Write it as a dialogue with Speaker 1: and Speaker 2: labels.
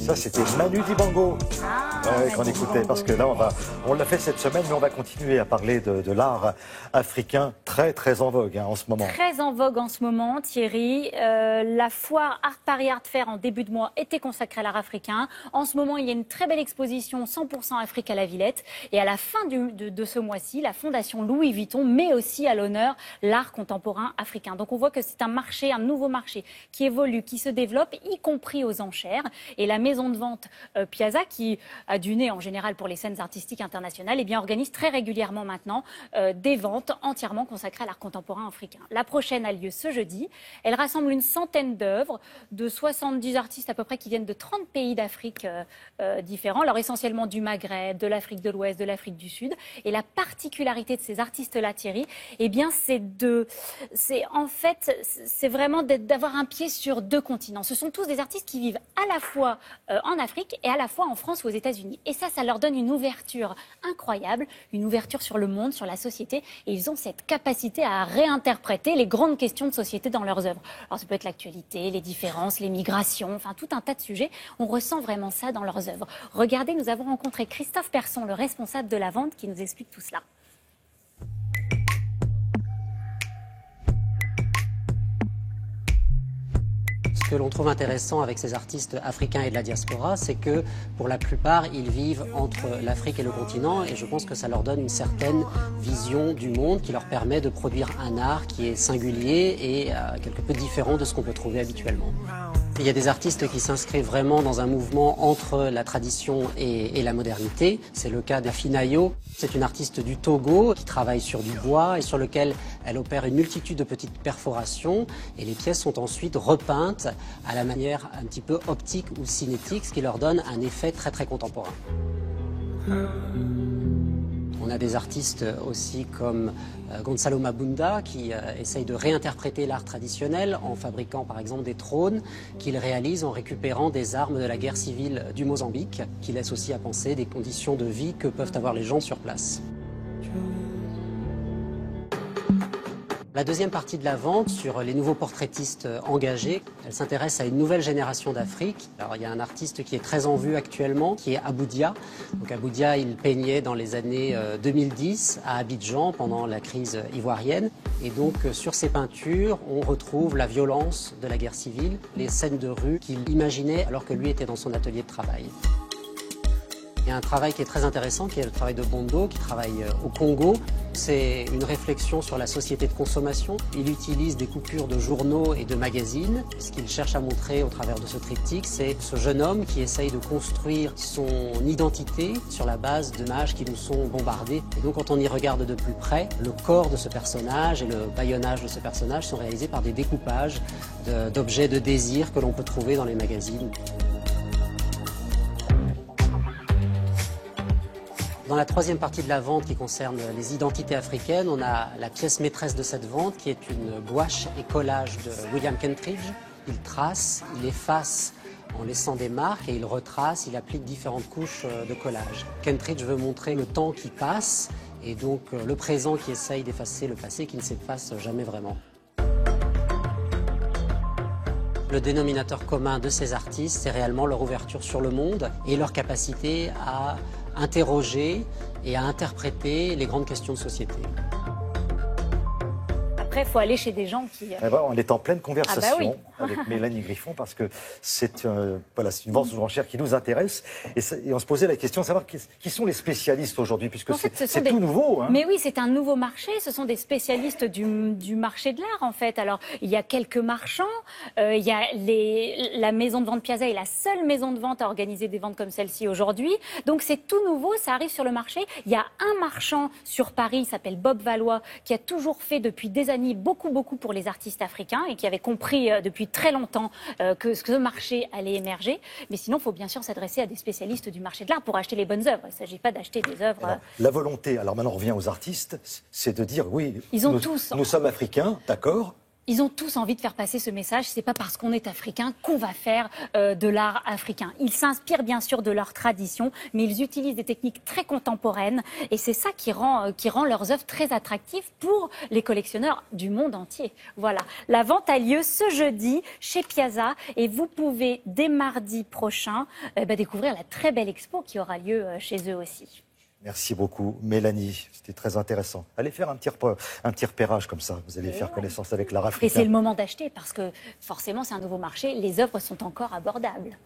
Speaker 1: Ça, c'était Manu Dibango qu'on écoutait, parce que là, on l'a fait cette semaine, mais on va continuer à parler de l'art africain très, très en vogue en ce moment.
Speaker 2: Très en vogue en ce moment, Thierry. La foire Art Paris Art Fair en début de mois était consacrée à l'art africain. En ce moment, il y a une très belle exposition 100% Afrique à la Villette. Et à la fin de ce mois-ci, la Fondation Louis Vuitton met aussi à l'honneur l'art contemporain africain. Donc on voit que c'est un marché, un nouveau marché qui évolue, qui se développe, y compris aux enchères. Et la maison de vente Piazza, qui a du nez en général pour les scènes artistiques internationales, organise très régulièrement maintenant des ventes entièrement consacrées à l'art contemporain africain. La prochaine a lieu ce jeudi. Elle rassemble une centaine d'œuvres de 70 artistes à peu près qui viennent de 30 pays d'Afrique différents, alors essentiellement du Maghreb, de l'Afrique de l'Ouest, de l'Afrique du Sud. Et la particularité de ces artistes-là, Thierry, c'est vraiment d'avoir un pied sur deux continents. Ce sont tous des artistes qui vivent à la fois en Afrique et à la fois en France ou aux États-Unis. Et ça leur donne une ouverture incroyable, une ouverture sur le monde, sur la société. Et ils ont cette capacité à réinterpréter les grandes questions de société dans leurs œuvres. Alors ça peut être l'actualité, les différences, les migrations, enfin tout un tas de sujets. On ressent vraiment ça dans leurs œuvres. Regardez, nous avons rencontré Christophe Persson, le responsable de la vente, qui nous explique tout cela.
Speaker 3: Ce que l'on trouve intéressant avec ces artistes africains et de la diaspora, c'est que pour la plupart, ils vivent entre l'Afrique et le continent, et je pense que ça leur donne une certaine vision du monde qui leur permet de produire un art qui est singulier et quelque peu différent de ce qu'on peut trouver habituellement. Il y a des artistes qui s'inscrivent vraiment dans un mouvement entre la tradition et la modernité. C'est le cas d'Afinayo. C'est une artiste du Togo qui travaille sur du bois et sur lequel elle opère une multitude de petites perforations. Et les pièces sont ensuite repeintes à la manière un petit peu optique ou cinétique, ce qui leur donne un effet très très contemporain. On a des artistes aussi comme Gonzalo Mabunda qui essaye de réinterpréter l'art traditionnel en fabriquant par exemple des trônes qu'il réalise en récupérant des armes de la guerre civile du Mozambique, qui laissent aussi à penser des conditions de vie que peuvent avoir les gens sur place. La deuxième partie de la vente, sur les nouveaux portraitistes engagés, elle s'intéresse à une nouvelle génération d'Afrique. Alors il y a un artiste qui est très en vue actuellement, qui est Abou Dia. Donc Abou Dia, il peignait dans les années 2010 à Abidjan pendant la crise ivoirienne. Et donc sur ses peintures, on retrouve la violence de la guerre civile, les scènes de rue qu'il imaginait alors que lui était dans son atelier de travail. Il y a un travail qui est très intéressant, qui est le travail de Bondo, qui travaille au Congo. C'est une réflexion sur la société de consommation. Il utilise des coupures de journaux et de magazines. Ce qu'il cherche à montrer au travers de ce triptyque, c'est ce jeune homme qui essaye de construire son identité sur la base d'images qui nous sont bombardées. Et donc quand on y regarde de plus près, le corps de ce personnage et le bâillonnage de ce personnage sont réalisés par des découpages d'objets de désir que l'on peut trouver dans les magazines. Dans la troisième partie de la vente qui concerne les identités africaines, on a la pièce maîtresse de cette vente qui est une gouache et collage de William Kentridge. Il trace, il efface en laissant des marques et il retrace, il applique différentes couches de collage. Kentridge veut montrer le temps qui passe et donc le présent qui essaye d'effacer le passé qui ne s'efface jamais vraiment. Le dénominateur commun de ces artistes, c'est réellement leur ouverture sur le monde et leur capacité à interroger et à interpréter les grandes questions de société.
Speaker 2: Après, il faut aller chez des gens qui...
Speaker 1: On est en pleine conversation avec Mélanie Griffon parce que c'est une vente aux enchères qui nous intéresse. Et on se posait la question de savoir qui sont les spécialistes aujourd'hui, puisque c'est tout nouveau.
Speaker 2: Mais oui, c'est un nouveau marché. Ce sont des spécialistes du marché de l'art, en fait. Alors, il y a quelques marchands. Il y a la maison de vente Piazza est la seule maison de vente à organiser des ventes comme celle-ci aujourd'hui. Donc, c'est tout nouveau. Ça arrive sur le marché. Il y a un marchand sur Paris, il s'appelle Bob Valois, qui a toujours fait depuis des années beaucoup pour les artistes africains et qui avait compris depuis très longtemps que ce marché allait émerger. Mais sinon, il faut bien sûr s'adresser à des spécialistes du marché de l'art pour acheter les bonnes œuvres. Il ne s'agit pas d'acheter des œuvres...
Speaker 1: Alors, la volonté, alors maintenant on revient aux artistes, c'est de dire oui,
Speaker 2: ils ont tous...
Speaker 1: nous sommes africains, d'accord,
Speaker 2: Ils ont tous envie de faire passer ce message. C'est pas parce qu'on est africain qu'on va faire de l'art africain. Ils s'inspirent bien sûr de leur tradition, mais ils utilisent des techniques très contemporaines. Et c'est ça qui rend leurs œuvres très attractives pour les collectionneurs du monde entier. Voilà. La vente a lieu ce jeudi chez Piazza et vous pouvez dès mardi prochain découvrir la très belle expo qui aura lieu chez eux aussi.
Speaker 1: Merci beaucoup, Mélanie. C'était très intéressant. Allez faire un petit repérage comme ça. Vous allez faire connaissance avec l'art africain.
Speaker 2: Et c'est le moment d'acheter parce que forcément, c'est un nouveau marché. Les œuvres sont encore abordables.